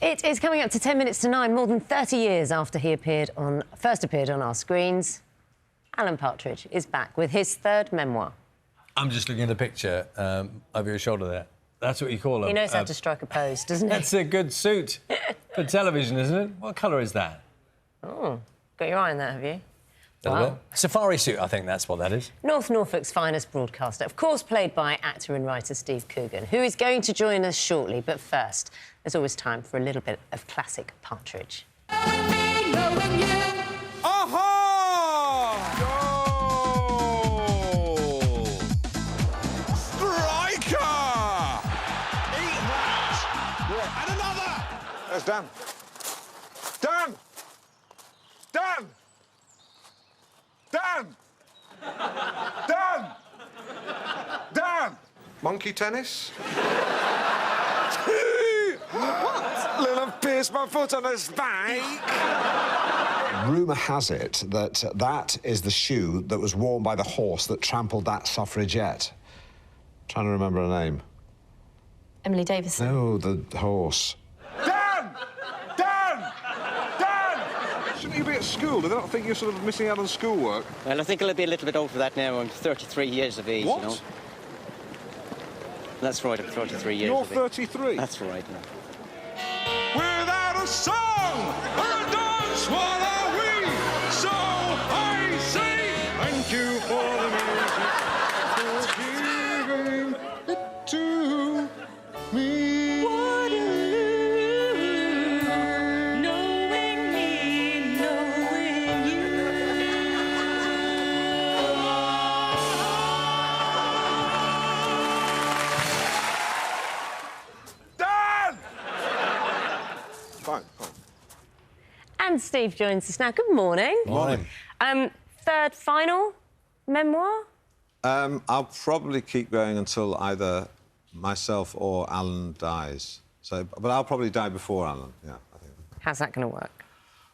It is coming up to 10 minutes to 9, more than 30 years after he first appeared on our screens. Alan Partridge is back with his third memoir. I'm just looking at the picture over your shoulder there. That's what you call them. He knows how to strike a pose, doesn't he? That's a good suit for television, isn't it? What colour is that? Oh, got your eye on that, have you? Wow. Safari suit, I think that's what that is. North Norfolk's finest broadcaster, of course played by actor and writer Steve Coogan, who is going to join us shortly. But first, there's always time for a little bit of classic Partridge. There's Dan. Dan! Dan! Dan! Dan! Dan! Monkey tennis? What? Little pierced my foot on a spike. Rumour has it that that is the shoe that was worn by the horse that trampled that suffragette. Trying to remember her name. Emily Davison. No, the horse. Shouldn't you be at school? Do they not think you're sort of missing out on schoolwork? Well, I think I'll be a little bit old for that now. I'm 33 years of age, What? you know. That's right, I'm 33 years You're of age. 33? That's right, yeah. Without a song or a dance, what are we? So I say thank you for the music, for giving it to me. Fine. And Steve joins us now. Good morning. Morning. Third final memoir? I'll probably keep going until either myself or Alan dies. So, but I'll probably die before Alan. Yeah, I think. How's that going to work?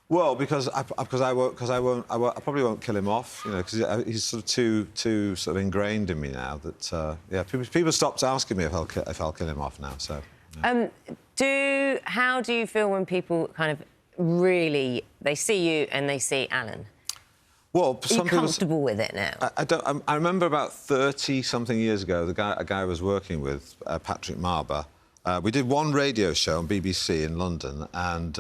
Well, because I probably won't kill him off. You know, because he's sort of too sort of ingrained in me now that yeah, people stopped asking me if I'll kill him off now. So. Yeah. How do you feel when people kind of really they see you and they see Alan? Well, Are you comfortable with it now? I remember about 30-something years ago, a guy I was working with, Patrick Marber, we did one radio show on BBC in London, and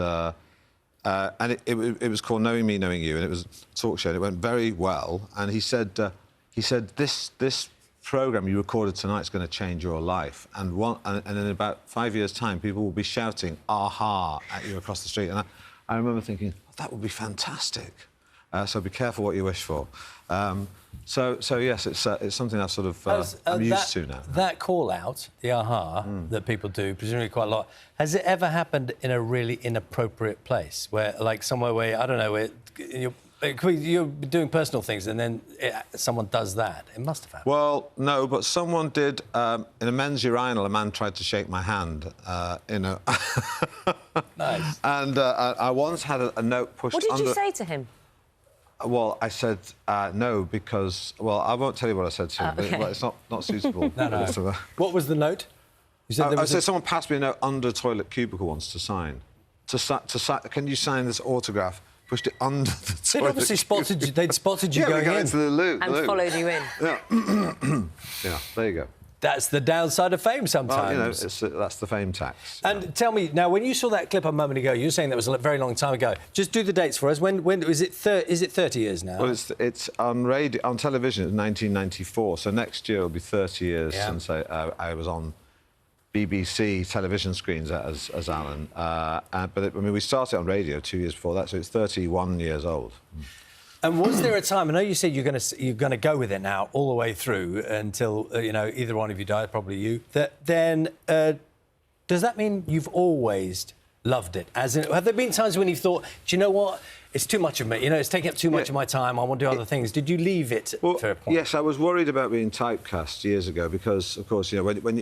it was called Knowing Me, Knowing You, and it was a talk show, and it went very well. And he said, this programme you recorded tonight is going to change your life, and in about 5 years' time, people will be shouting "aha" at you across the street. And I remember thinking, that would be fantastic. So be careful what you wish for. So yes, it's something I've sort of I'm used to now. That call out, the aha, that people do, presumably quite a lot. Has it ever happened in a really inappropriate place, where, like, somewhere where I don't know, where you're doing personal things and then someone does that? It must have happened. Well, no, but someone did in a men's urinal. A man tried to shake my hand in a. Nice. And I once had a note pushed. What did you say to him? Well, I said no because... Well, I won't tell you what I said to him, okay. but it's not suitable. No. What was the note? You said I said someone passed me a note under a toilet cubicle once to sign. Can you sign this autograph? Pushed it under the toilet. They'd obviously spotted you. They'd spotted you going in. Into the loo. And followed you in. Yeah. Yeah, there you go. That's the downside of fame sometimes. Well, you know, that's the fame tax. And tell me, now, when you saw that clip a moment ago, you were saying that was a very long time ago. Just do the dates for us. When is it 30 years now? Well, it's on television in 1994, so next year it'll be 30 years since I was on BBC television screens as Alan. But we started on radio 2 years before that, so it's 31 years old. And was there a time? I know you said you're going to go with it now all the way through until you know, either one of you died, probably you. Then does that mean you've always loved it? As in, have there been times when you've thought, do you know what? It's too much of me. You know, it's taking up too much of my time. I want to do other things. Did you leave it for a point? Yes, I was worried about being typecast years ago because, of course, you know, when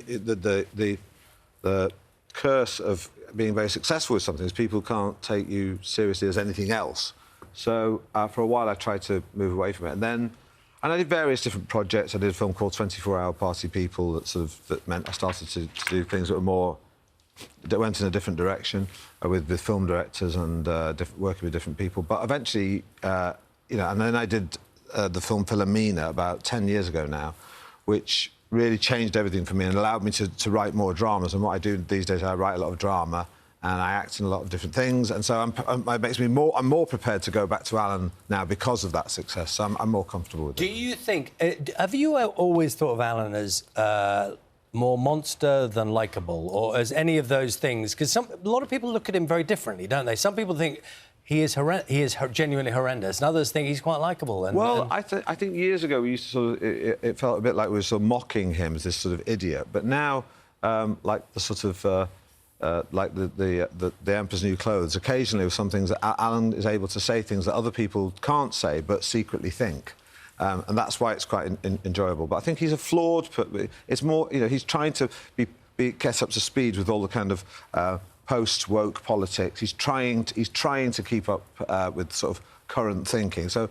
the curse of being very successful with something is people can't take you seriously as anything else. So for a while I tried to move away from it, and I did various different projects. I did a film called 24 Hour Party People that meant I started to do things that were more went in a different direction with film directors and working with different people. But eventually, you know, and then I did the film Philomena about 10 years ago now, which really changed everything for me and allowed me to write more dramas. And what I do these days, I write a lot of drama and I act in a lot of different things. And so it makes me I'm more prepared to go back to Alan now because of that success. So I'm more comfortable with it. Do you think... have you always thought of Alan as more monster than likeable, or as any of those things? Because a lot of people look at him very differently, don't they? Some people think he is genuinely horrendous, and others think he's quite likeable. Well, I think years ago we used to sort of... It felt a bit like we were sort of mocking him as this sort of idiot. But now, like the sort of... like the Emperor's New Clothes, occasionally with some things that Alan is able to say things that other people can't say but secretly think. And that's why it's quite enjoyable. But I think he's a flawed... It's more, you know, he's trying to get up to speed with all the kind of post-woke politics. He's trying to keep up with sort of current thinking. So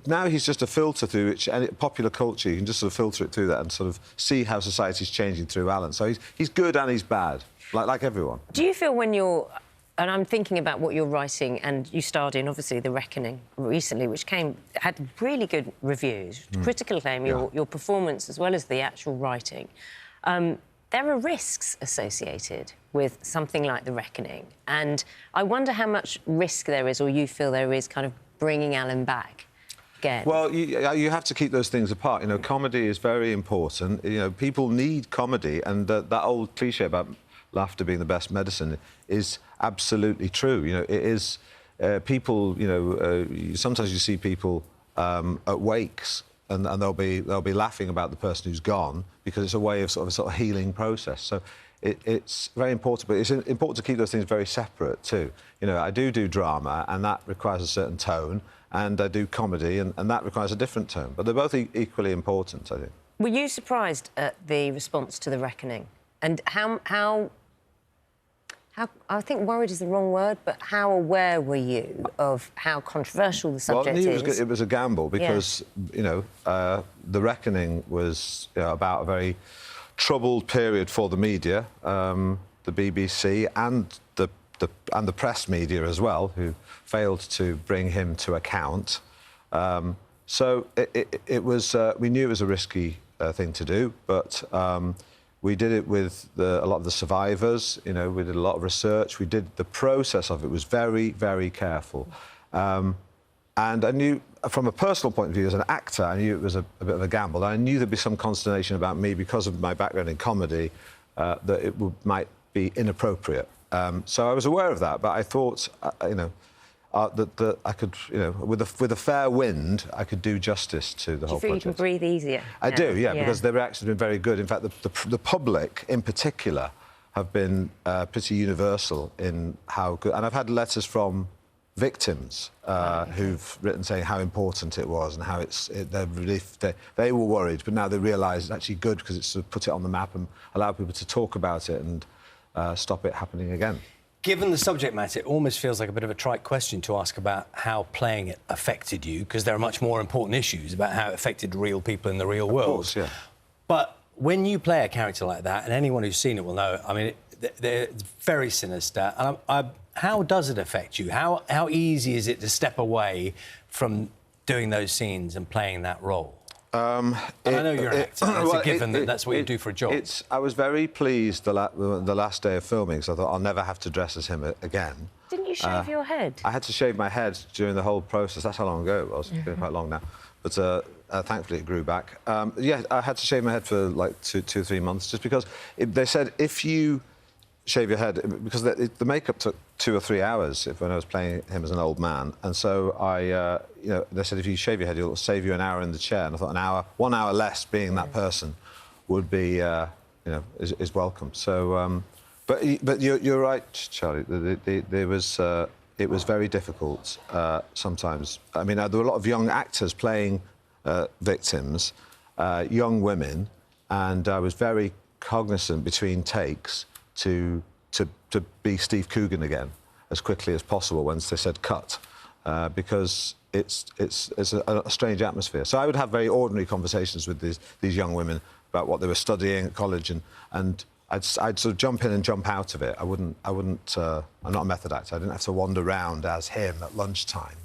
now he's just a filter through which popular culture, you can just sort of filter it through that and sort of see how society's changing through Alan. So he's good and he's bad, like everyone. Do you feel when you're... And I'm thinking about what you're writing, and you starred in, obviously, The Reckoning recently, which had really good reviews, critical acclaim, your performance as well as the actual writing. There are risks associated with something like The Reckoning, and I wonder how much risk there is, or you feel there is, kind of bringing Alan back again. Well, you have to keep those things apart. You know, comedy is very important. You know, people need comedy, and that old cliche about laughter being the best medicine is absolutely true. You know, it is... people, you know... sometimes you see people at wakes and they'll be laughing about the person who's gone because it's a way of sort of healing process. So it's very important, but it's important to keep those things very separate too. You know, I do drama, and that requires a certain tone, and I do comedy, and that requires a different tone. But they're both equally important, I think. Were you surprised at the response to The Reckoning? And how I think worried is the wrong word, but how aware were you of how controversial the subject is? It was a gamble because, you know, The Reckoning was about a very troubled period for the media, the BBC and the press media as well, who failed to bring him to account. So it was... we knew it was a risky thing to do, but... we did it with a lot of the survivors, you know, we did a lot of research. The process of it was very, very careful. And I knew, from a personal point of view, as an actor, I knew it was a bit of a gamble. I knew there'd be some consternation about me because of my background in comedy, that it might be inappropriate. So I was aware of that, but I thought, you know, that I could, you know, with a fair wind, I could do justice to the whole project. Do you feel you can breathe easier? I do, yeah, because the reactions have been very good. In fact, the public, in particular, have been pretty universal in how good... And I've had letters from victims who've written saying how important it was and how they were worried, but now they realise it's actually good because it's sort of put it on the map and allowed people to talk about it and stop it happening again. Given the subject matter, it almost feels like a bit of a trite question to ask about how playing it affected you, because there are much more important issues about how it affected real people in the real world. Of course, yeah. But when you play a character like that, and anyone who's seen it will know, I mean, they're very sinister. And how does it affect you? How easy is it to step away from doing those scenes and playing that role? And I know you're an actor. It's a given that that's what you do for a job. I was very pleased the last day of filming, because I thought I'll never have to dress as him again. Didn't you shave your head? I had to shave my head during the whole process. That's how long ago it was. It's been quite long now. But thankfully it grew back. Yeah, I had to shave my head for like two or 3 months, just because they said if you shave your head, because the makeup took 2 or 3 hours when I was playing him as an old man, and so you know, they said if you shave your head, it'll save you an hour in the chair, and I thought 1 hour less being that person would be, you know, is welcome. So, but you're right, Charlie. It was very difficult sometimes. I mean, there were a lot of young actors playing victims, young women, and I was very cognizant between takes to be Steve Coogan again as quickly as possible once they said cut, because it's a strange atmosphere. So I would have very ordinary conversations with these young women about what they were studying at college, and I'd sort of jump in and jump out of it. I wouldn't. I'm not a method actor. I didn't have to wander around as him at lunchtime.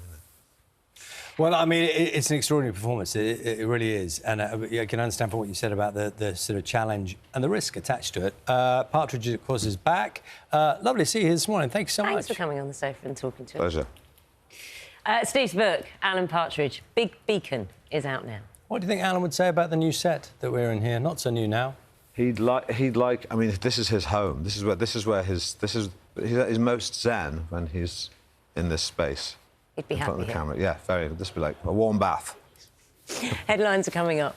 Well, I mean, it's an extraordinary performance. It really is. And I can understand from what you said about the sort of challenge and the risk attached to it. Partridge, of course, is back. Lovely to see you here this morning. Thank you so much. Thanks for coming on the sofa and talking to us. Pleasure. Steve's book, Alan Partridge, Big Beacon, is out now. What do you think Alan would say about the new set that we're in here? Not so new now. He'd like. I mean, this is his home. This is where he's at his most zen when he's in this space. He'd be in front happy of the here. camera. Yeah, very. This would be like a warm bath. Headlines are coming up.